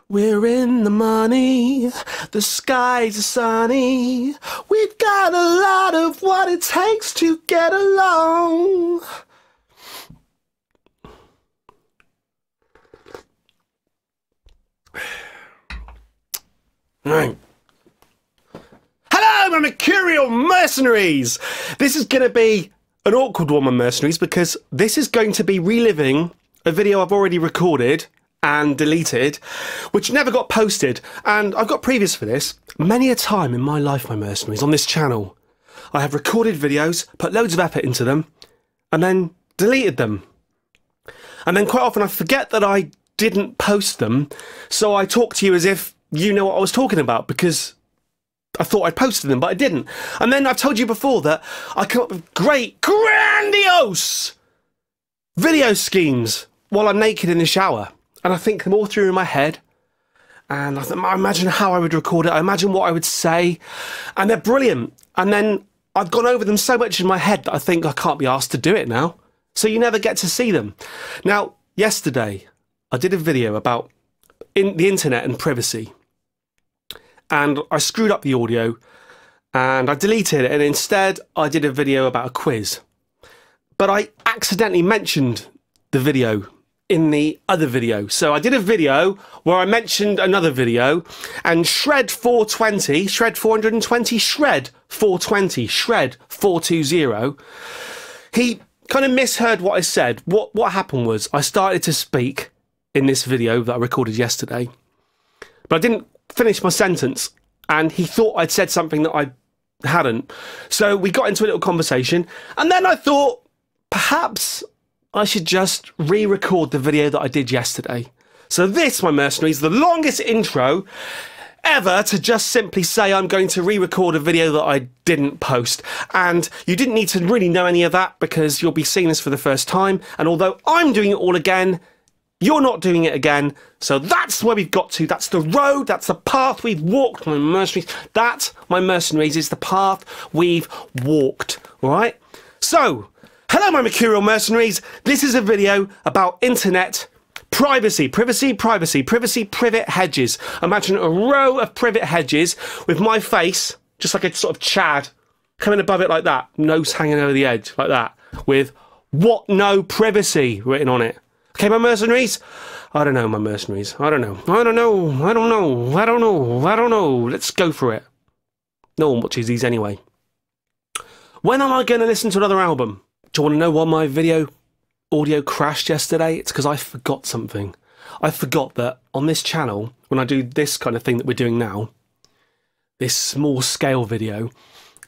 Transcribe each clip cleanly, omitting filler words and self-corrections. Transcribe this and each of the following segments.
We're in the money, the skies are sunny, we've got a lot of what it takes to get along. Right. Hello, my Mercurial mercenaries! This is going to be an awkward one, my mercenaries, because this is going to be reliving a video I've already recorded and deleted, which never got posted. And I've got previous for this. Many a time in my life, my mercenaries, on this channel, I have recorded videos, put loads of effort into them, and then deleted them. And then quite often I forget that I didn't post them, so I talk to you as if you know what I was talking about, because I thought I'd posted them, but I didn't. And then I've told you before that I come up with great, grandiose video schemes while I'm naked in the shower. And I think them all through in my head. And I imagine how I would record it. I imagine what I would say. And they're brilliant. And then I've gone over them so much in my head that I think I can't be asked to do it now. So you never get to see them. Now, yesterday, I did a video about the internet and privacy. And I screwed up the audio. And I deleted it. And instead, I did a video about a quiz. But I accidentally mentioned the video in the other video. So I did a video where I mentioned another video, and Shred 420, Shred 420, Shred 420, Shred 420, he kind of misheard what I said. What happened was I started to speak in this video that I recorded yesterday, but I didn't finish my sentence, and he thought I'd said something that I hadn't. So we got into a little conversation, and then I thought perhaps I should just re-record the video that I did yesterday. So this, my mercenaries, the longest intro ever to just simply say I'm going to re-record a video that I didn't post. And you didn't need to really know any of that because you'll be seeing this for the first time. And although I'm doing it all again, you're not doing it again. So that's where we've got to. That's the road. That's the path we've walked, my mercenaries. That, my mercenaries, is the path we've walked. All right? So, hello, my Mercurial mercenaries. This is a video about internet privacy. Privacy, privet hedges. Imagine a row of privet hedges with my face, just like a sort of Chad, coming above it like that, nose hanging over the edge like that, with "What No Privacy" written on it. Okay, my mercenaries? I don't know, my mercenaries. I don't know. Let's go for it. No one watches these anyway. When am I going to listen to another album? Do you want to know why my video audio crashed yesterday? It's because I forgot something. I forgot that on this channel, when I do this kind of thing that we're doing now, this small scale video,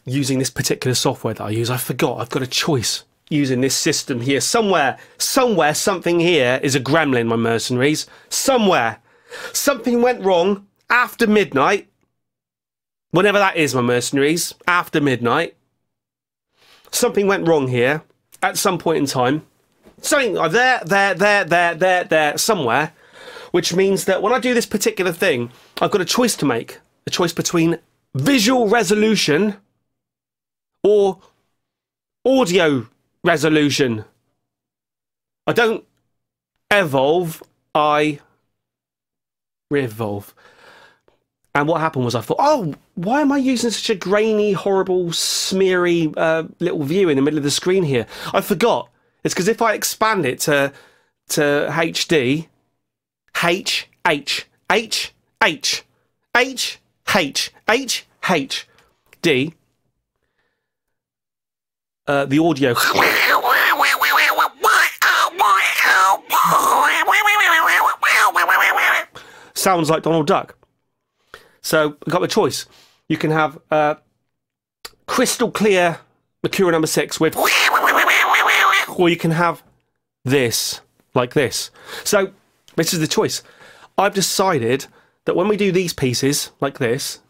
using this particular software that I use, I forgot I've got a choice using this system here. Somewhere, something here is a gremlin, my mercenaries. Somewhere. Something went wrong after midnight. Whenever that is, my mercenaries. After midnight. Something went wrong here. At some point in time, something there, somewhere, which means that when I do this particular thing, I've got a choice to make. A choice between visual resolution or audio resolution. I don't evolve, I revolve. And what happened was I thought, oh, why am I using such a grainy, horrible, smeary little view in the middle of the screen here? I forgot. It's because if I expand it to HD, D, the audio sounds like Donald Duck. So I've got the choice. You can have crystal clear Mercurial number 6 with, or you can have this, like this. So this is the choice. I've decided that when we do these pieces, like this,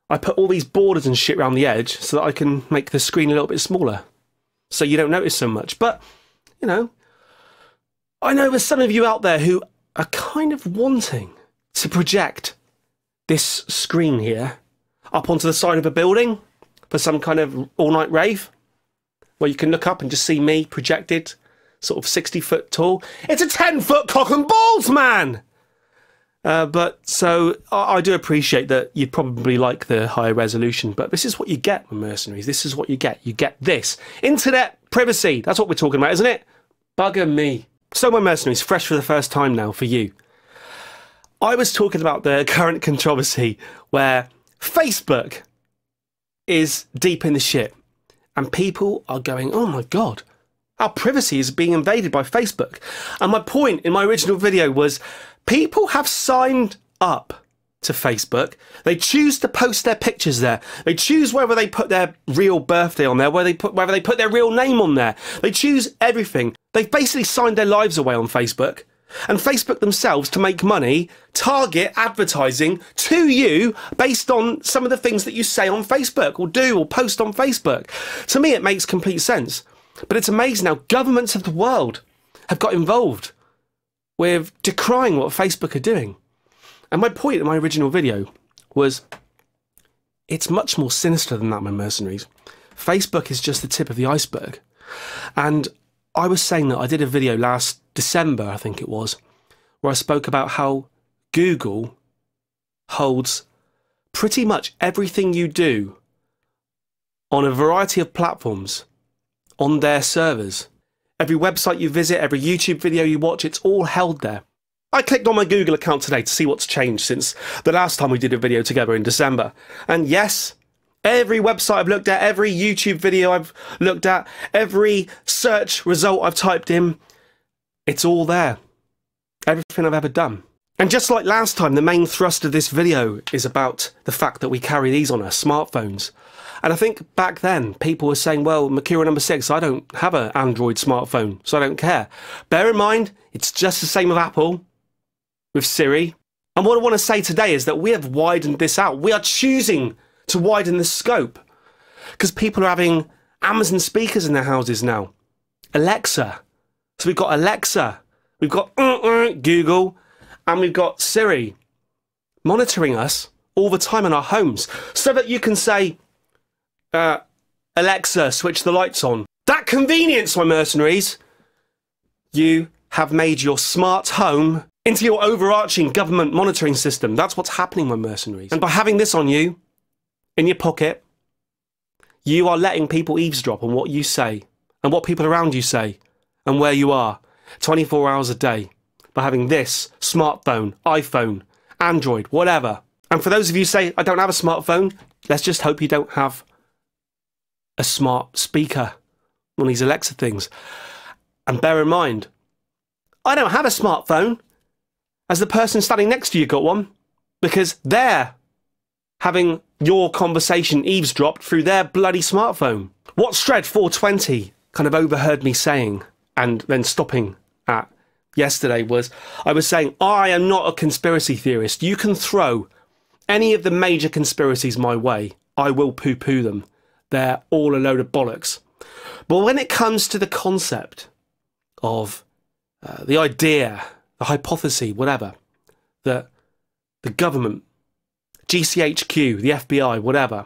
I put all these borders and shit around the edge so that I can make the screen a little bit smaller. So you don't notice so much. But, you know, I know there's some of you out there who are kind of wanting to project this screen here up onto the side of a building for some kind of all-night rave where you can look up and just see me projected, sort of 60 foot tall. It's a 10-foot cock and balls, man! So I do appreciate that you'd probably like the higher resolution, but this is what you get with Mercenaries. This is what you get. You get this. Internet privacy. That's what we're talking about, isn't it? Bugger me. So my Mercenaries, fresh for the first time now for you. I was talking about the current controversy where Facebook is deep in the shit and people are going, oh my God, our privacy is being invaded by Facebook. And my point in my original video was people have signed up to Facebook. They choose to post their pictures there. They choose whether they put their real birthday on there, whether they put their real name on there. They choose everything. They've basically signed their lives away on Facebook. And Facebook themselves, to make money, target advertising to you based on some of the things that you say on Facebook or do or post on Facebook. To me, it makes complete sense. But it's amazing how governments of the world have got involved with decrying what Facebook are doing. And my point in my original video was it's much more sinister than that, my Mercenaries. Facebook is just the tip of the iceberg. And I was saying that I did a video last December, I think it was, where I spoke about how Google holds pretty much everything you do on a variety of platforms on their servers. Every website you visit, every YouTube video you watch, it's all held there. I clicked on my Google account today to see what's changed since the last time we did a video together in December. And yes, every website I've looked at, every YouTube video I've looked at, every search result I've typed in, it's all there. Everything I've ever done. And just like last time, the main thrust of this video is about the fact that we carry these on our smartphones. And I think back then, people were saying, well, Mercurial number 6, I don't have an Android smartphone, so I don't care. Bear in mind, it's just the same with Apple, with Siri. And what I want to say today is that we have widened this out. We are choosing to widen the scope. Because people are having Amazon speakers in their houses now. Alexa. So we've got Alexa, we've got Google, and we've got Siri monitoring us all the time in our homes. So that you can say, Alexa, switch the lights on. That convenience, my Mercenaries. You have made your smart home into your overarching government monitoring system. That's what's happening, my Mercenaries. And by having this on you, in your pocket, you are letting people eavesdrop on what you say and what people around you say and where you are 24 hours a day by having this smartphone, iPhone, Android, whatever. And for those of you who say, I don't have a smartphone, let's just hope you don't have a smart speaker, one of these Alexa things. And bear in mind, I don't have a smartphone as the person standing next to you got one, because they're having your conversation eavesdropped through their bloody smartphone. What Shred 420 kind of overheard me saying and then stopping at yesterday was, I was saying, I am not a conspiracy theorist. You can throw any of the major conspiracies my way. I will poo-poo them. They're all a load of bollocks. But when it comes to the concept of the idea, the hypothesis, whatever, that the government, GCHQ, the FBI, whatever,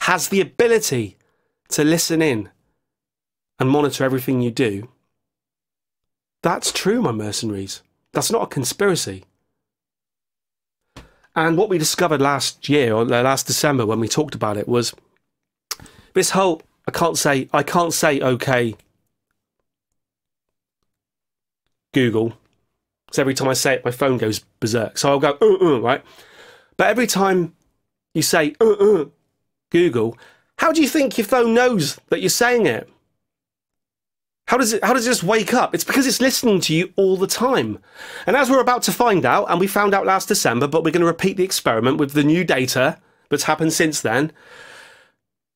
has the ability to listen in and monitor everything you do, that's true, my Mercenaries. That's not a conspiracy. And what we discovered last year, or last December when we talked about it, was this whole, I can't say, okay, Google. So every time I say it, my phone goes berserk. So I'll go, right? But every time you say, Google, how do you think your phone knows that you're saying it? How does it just wake up? It's because it's listening to you all the time. And as we're about to find out, and we found out last December, but we're going to repeat the experiment with the new data that's happened since then,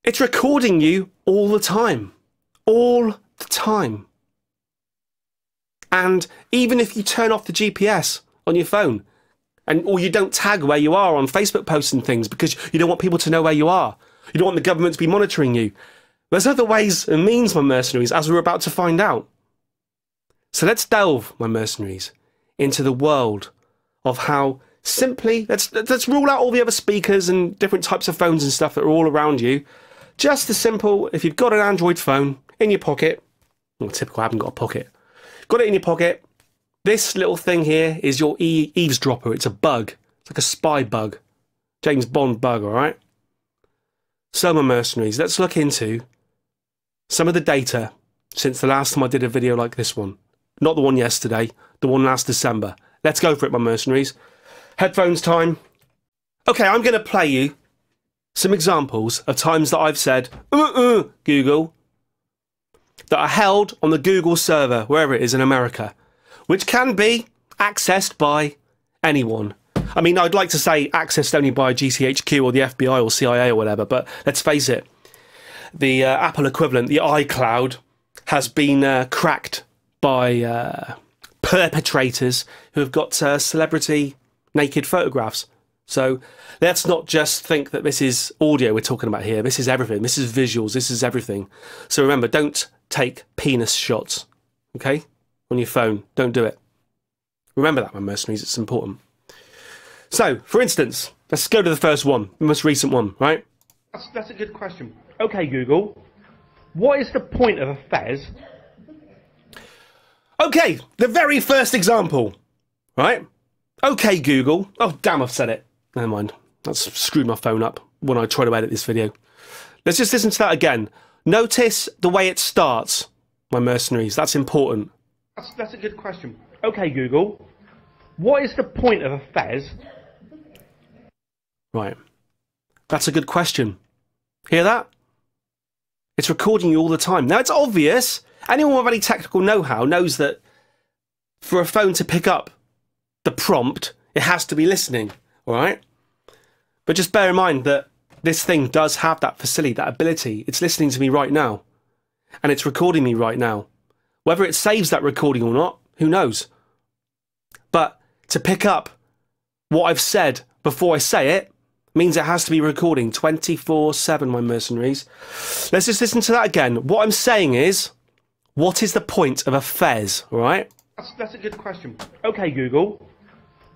it's recording you all the time. All the time. And even if you turn off the GPS on your phone, or you don't tag where you are on Facebook posts and things because you don't want people to know where you are, you don't want the government to be monitoring you, there's other ways and means, my Mercenaries, as we're about to find out. So let's delve, my Mercenaries, into the world of how simply, let's rule out all the other speakers and different types of phones and stuff that are all around you. Just as simple, if you've got an Android phone in your pocket, well, typical, I haven't got a pocket, got it in your pocket, This little thing here is your eavesdropper. It's a bug. It's like a spy bug. James Bond bug, all right? So, my mercenaries, let's look into some of the data since the last time I did a video like this one. Not the one yesterday, the one last December. Let's go for it, my mercenaries. Headphones time. Okay, I'm going to play you some examples of times that I've said, Google, that are held on the Google server, wherever it is in America, which can be accessed by anyone. I mean, I'd like to say accessed only by GCHQ or the FBI or CIA or whatever, but let's face it, the Apple equivalent, the iCloud, has been cracked by perpetrators who have got celebrity naked photographs. So let's not just think that this is audio we're talking about here. This is everything. This is visuals. This is everything. So remember, don't take penis shots, okay, on your phone. Don't do it. Remember that, my mercenaries. It's important. So, for instance, let's go to the first one, the most recent one, right? That's a good question. Okay, Google, what is the point of a fez? Okay, the very first example, right? Okay, Google. Oh, damn, I've said it. Never mind. That's screwed my phone up when I try to edit this video. Let's just listen to that again. Notice the way it starts, my mercenaries. That's important. That's a good question. Okay, Google, what is the point of a fez? Right. That's a good question. Hear that? It's recording you all the time. Now, it's obvious. Anyone with any technical know-how knows that for a phone to pick up the prompt, it has to be listening, all right? But just bear in mind that this thing does have that facility, that ability. It's listening to me right now, and it's recording me right now. Whether it saves that recording or not, who knows? But to pick up what I've said before I say it means it has to be recording 24/7, my mercenaries. Let's just listen to that again. What I'm saying is, what is the point of a fez, all right? That's a good question. Okay, Google,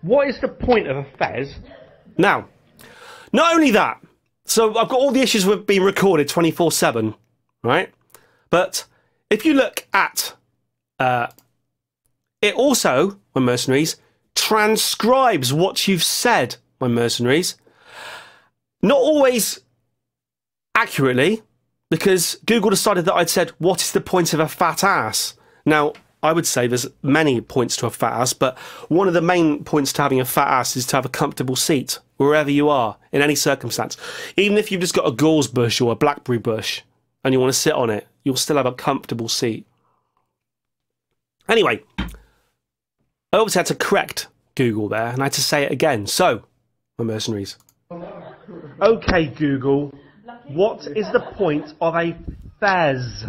what is the point of a fez? Now, not only that, so I've got all the issues with being recorded 24/7, right? But if you look at it also, my mercenaries, transcribes what you've said, my mercenaries. Not always accurately, because Google decided that I'd said, what is the point of a fat ass? Now, I would say there's many points to a fat ass, but one of the main points to having a fat ass is to have a comfortable seat, wherever you are, in any circumstance. Even if you've just got a gorse bush or a blackberry bush, and you want to sit on it, you'll still have a comfortable seat. Anyway, I obviously had to correct Google there, and I had to say it again. So, my mercenaries. Okay, Google, what is the point of a fez?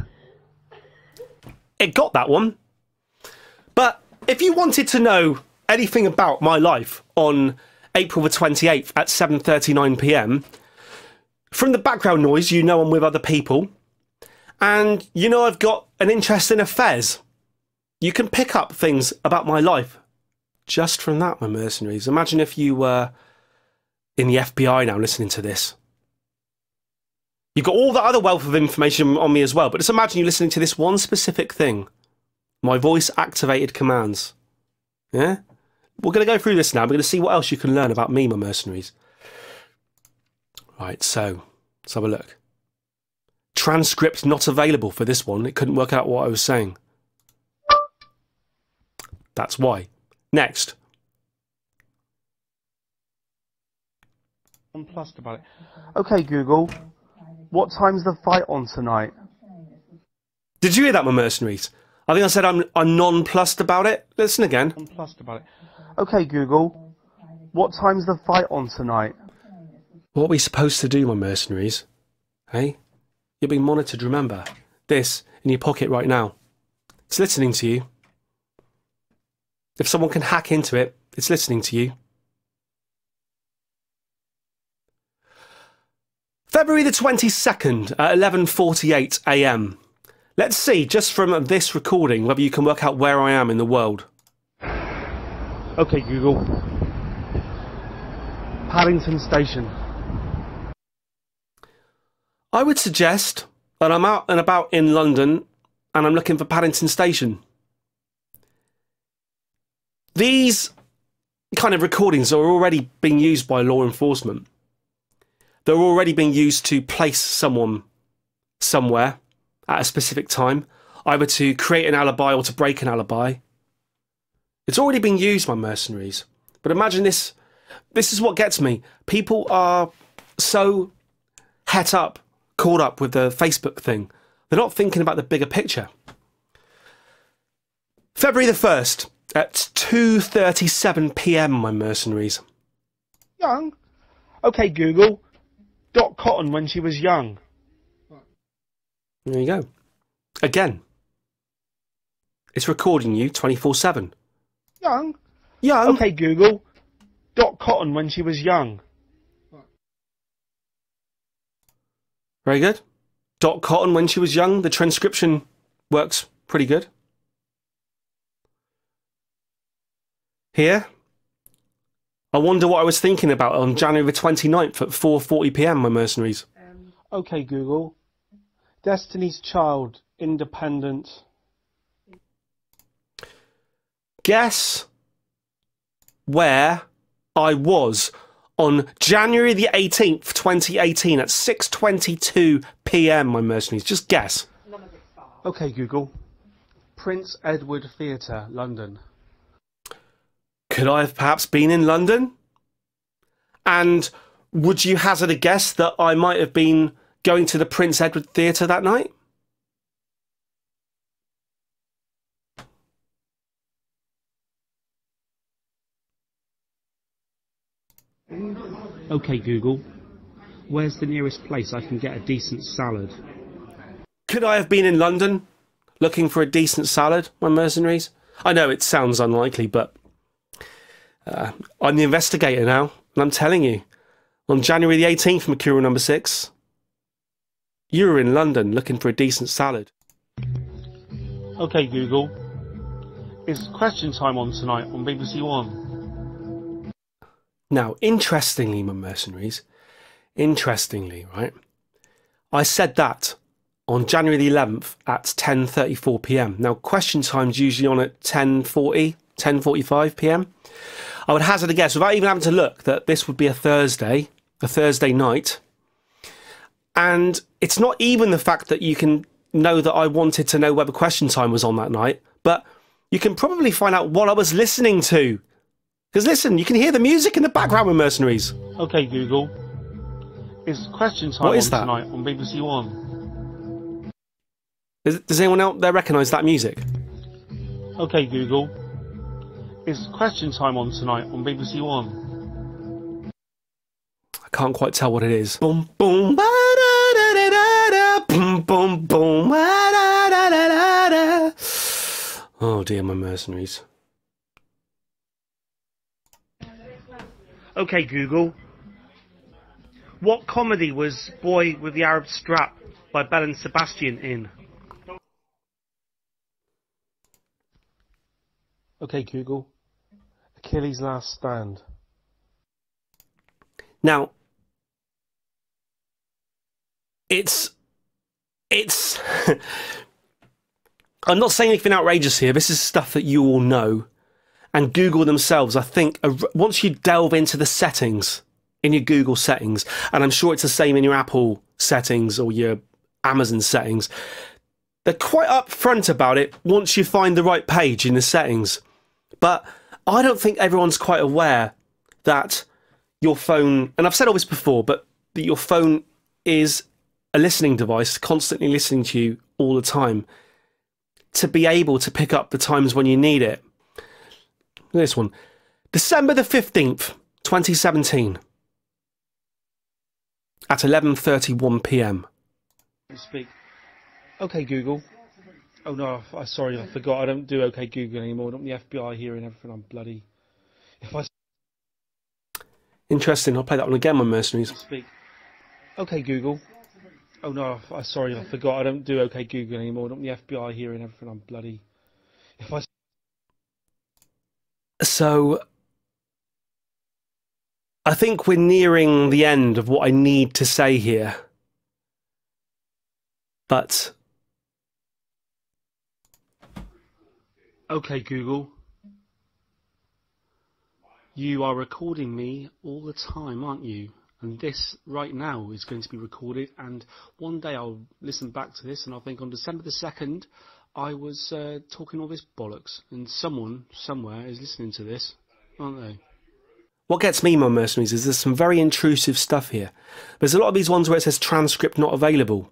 It got that one. But if you wanted to know anything about my life on April the 28th at 7:39 PM, from the background noise, you know I'm with other people, and you know I've got an interest in a fez. You can pick up things about my life just from that, my mercenaries. Imagine if you were in the FBI now listening to this. You've got all that other wealth of information on me as well, but just imagine you listening to this one specific thing. My voice-activated commands. Yeah? We're going to go through this now. We're going to see what else you can learn about me, my mercenaries. Right, so let's have a look. Transcript not available for this one. It couldn't work out what I was saying. That's why. Next. Nonplussed about it. Okay, Google. What time's the fight on tonight? Did you hear that, my mercenaries? I think I said I'm nonplussed about it. Listen again. Nonplussed about it. Okay, Google. What time's the fight on tonight? What are we supposed to do, my mercenaries? Hey? You're being monitored, remember. This in your pocket right now. It's listening to you. If someone can hack into it, it's listening to you. February the 22nd at 11:48 AM. Let's see, just from this recording, whether you can work out where I am in the world. Okay, Google. Paddington Station. I would suggest that I'm out and about in London and I'm looking for Paddington Station. these kind of recordings are already being used by law enforcement. They're already being used to place someone somewhere at a specific time, either to create an alibi or to break an alibi. It's already being used by mercenaries. But imagine this. This is what gets me. People are so caught up with the Facebook thing. They're not thinking about the bigger picture. February the 1st at 2:37 p.m, my mercenaries. Young? Okay, Google. Dot Cotton when she was young. There you go. Again. It's recording you 24/7. Young? Young? Okay, Google. Dot Cotton when she was young. Very good. Dot Cotton when she was young. The transcription works pretty good. Here. I wonder what I was thinking about on January the 29th at 4:40 p.m, my mercenaries. Okay, Google. Destiny's Child, independent. Guess where I was on January the 18th, 2018 at 6:22 p.m, my mercenaries. Just guess. Okay, Google. Prince Edward Theatre, London. Could I have perhaps been in London? And would you hazard a guess that I might have been going to the Prince Edward Theatre that night? Okay, Google. Where's the nearest place I can get a decent salad? Could I have been in London looking for a decent salad, my mercenaries? I know it sounds unlikely, but I'm the investigator now, and I'm telling you, on January the 18th, Mercurial number 6, you were in London looking for a decent salad. Okay, Google. Is Question Time on tonight on BBC One? Now, interestingly, my mercenaries, right, I said that on January the 11th at 10:34 p.m. Now, Question Time's usually on at 10:40, 10:45 p.m. I would hazard a guess, without even having to look, that this would be a Thursday night. And it's not even the fact that you can know that I wanted to know whether Question Time was on that night, but you can probably find out what I was listening to. Because listen, you can hear the music in the background with mercenaries. Okay, Google. Is Question Time What is that? tonight on BBC One? Does anyone out there recognise that music? Okay, Google. Is Question Time on tonight on BBC One? I can't quite tell what it is. Boom, boom, ba-da-da-da-da-da, boom, boom, boom, ba-da-da-da-da. Oh dear, my mercenaries. Okay, Google. What comedy was Boy with the Arab Strap by Belle and Sebastian in? Okay, Google. Achilles' Last Stand. Now, it's I'm not saying anything outrageous here. This is stuff that you all know. And Google themselves, I think, once you delve into the settings, in your Google settings, and I'm sure it's the same in your Apple settings or your Amazon settings, they're quite upfront about it once you find the right page in the settings. But I don't think everyone's quite aware that your phone, and I've said all this before, but that your phone is a listening device, constantly listening to you all the time, to be able to pick up the times when you need it. This one. December the 15th, 2017. At 11:31 p.m. Speak. Okay, Google. Oh no, sorry, I forgot. I don't do OK Google anymore. I don't want the FBI hearing everything. I'm bloody. If I Interesting. I'll play that one again, my mercenaries. speak. Okay, Google. Oh no, sorry, I forgot. I don't do OK Google anymore. I don't want the FBI hearing everything. I'm bloody. If I So, I think we're nearing the end of what I need to say here. But Okay, Google. You are recording me all the time, aren't you? And this right now is going to be recorded, and one day I'll listen back to this and I'll think on December the 2nd I was talking all this bollocks, and someone somewhere is listening to this, aren't they? What gets me, my mercenaries, is there's some very intrusive stuff here. There's a lot of these ones where it says transcript not available.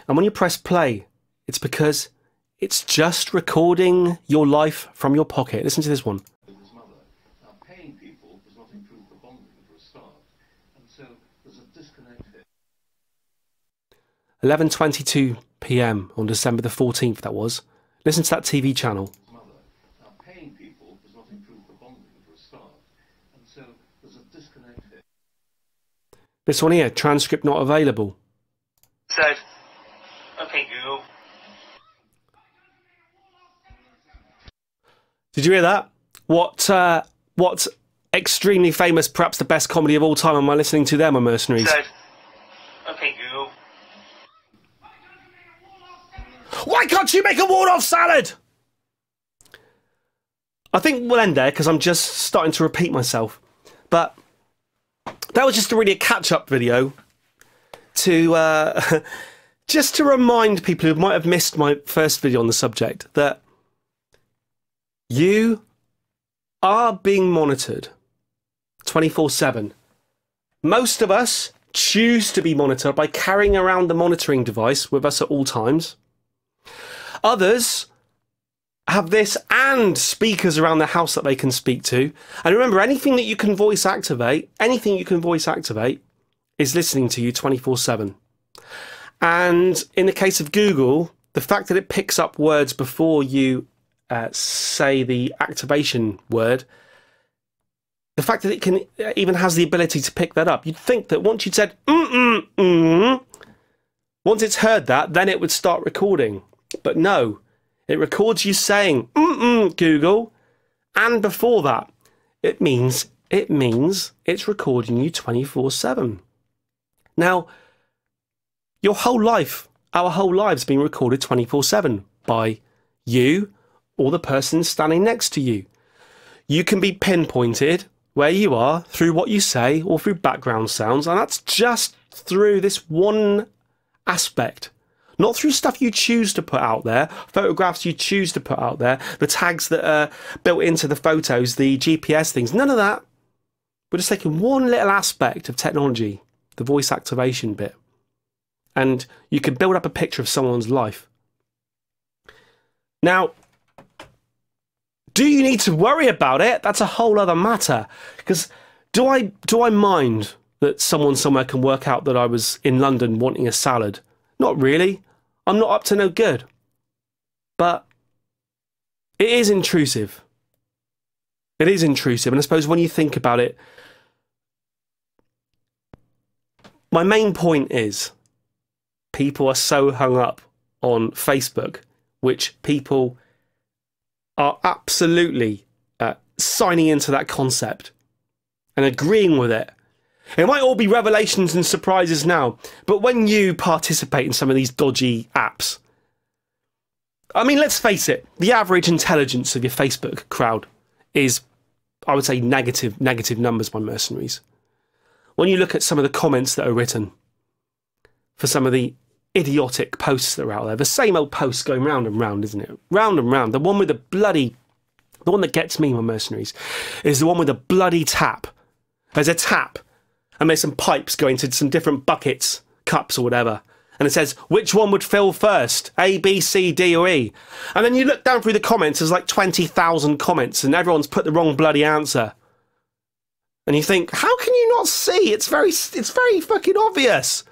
And when you press play, it's because it's just recording your life from your pocket. Listen to this one. 11:22 p.m. on December the 14th, that was. Listen to that TV channel. This one here, transcript not available. Said, okay, Google. Did you hear that? What extremely famous, perhaps the best comedy of all time am I listening to there, my mercenaries? Said, okay, Google. Why can't you make a Waldorf salad? I think we'll end there because I'm just starting to repeat myself. But that was just really a catch-up video to just to remind people who might have missed my first video on the subject that you are being monitored 24/7. Most of us choose to be monitored by carrying around the monitoring device with us at all times. Others have this and speakers around the house that they can speak to. And remember, anything that you can voice activate is listening to you 24/7. And in the case of Google, the fact that it picks up words before you say the activation word, the fact that it can even has the ability to pick that up, you'd think that once you'd said once it's heard that, then it would start recording. But no, it records you saying Google, and before that, it means it's recording you 24/7. Now, your whole life, our whole lives, being recorded 24/7 by you or the person standing next to you. You can be pinpointed where you are through what you say or through background sounds, and that's just through this one aspect. Not through stuff you choose to put out there, photographs you choose to put out there, the tags that are built into the photos, the GPS things, none of that. We're just taking one little aspect of technology, the voice activation bit, and you can build up a picture of someone's life. Now, do you need to worry about it? That's a whole other matter. Because do I mind that someone somewhere can work out that I was in London wanting a salad? Not really. I'm not up to no good. But it is intrusive. It is intrusive. And I suppose when you think about it, my main point is people are so hung up on Facebook, which people are absolutely signing into that concept and agreeing with it. It might all be revelations and surprises now, but when you participate in some of these dodgy apps, I mean, let's face it, the average intelligence of your Facebook crowd is, I would say, negative numbers, my mercenaries. When you look at some of the comments that are written for some of the idiotic posts that are out there, the same old posts going round and round, isn't it? Round and round. The one that gets me, my mercenaries, is the one with the bloody tap. There's a tap, and there's some pipes going to some different buckets, cups or whatever. And it says, which one would fill first? A, B, C, D or E? And then you look down through the comments, there's like 20,000 comments, and everyone's put the wrong bloody answer. And you think, how can you not see? It's very fucking obvious.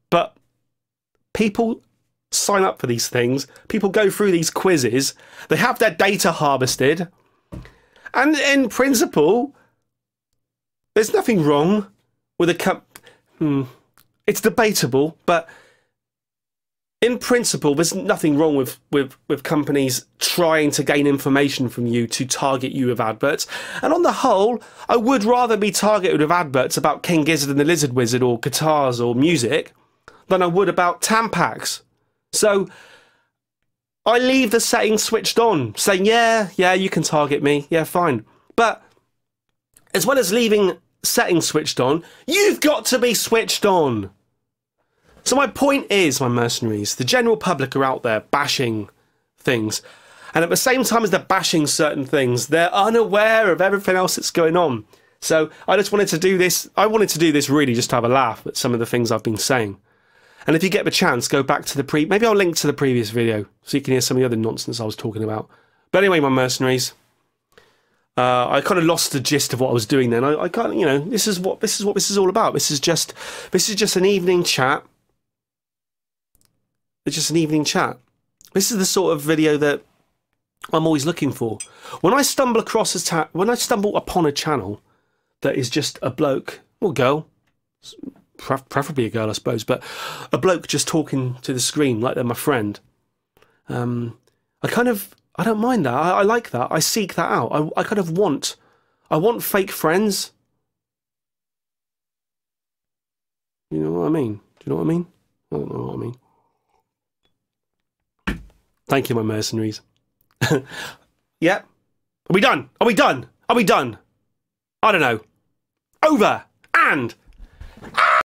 But people sign up for these things. People go through these quizzes. They have their data harvested. And in principle, there's nothing wrong with it's debatable, but in principle, there's nothing wrong with companies trying to gain information from you to target you with adverts. And on the whole, I would rather be targeted with adverts about King Gizzard and the Lizard Wizard or guitars or music than I would about Tampax. So I leave the settings switched on, saying, yeah, you can target me. Yeah, fine. But as well as leaving settings switched on, you've got to be switched on. So my point is, my mercenaries, the general public are out there bashing things. And at the same time as they're bashing certain things, they're unaware of everything else that's going on. So I just wanted to do this. I wanted to do this really just to have a laugh at some of the things I've been saying. And if you get the chance, go back to the maybe I'll link to the previous video so you can hear some of the other nonsense I was talking about. But anyway, my mercenaries, I kind of lost the gist of what I was doing then. I can't, you know, this is what this is all about. This is just an evening chat. It's just an evening chat. This is the sort of video that I'm always looking for. When I stumble upon a channel that is just a bloke or girl, preferably a girl, I suppose, but a bloke just talking to the screen like they're my friend, I don't mind that. I like that. I seek that out. I want fake friends. You know what I mean? Do you know what I mean? I don't know what I mean. Thank you, my mercenaries. Yeah. Are we done? Are we done? Are we done? I don't know. Over and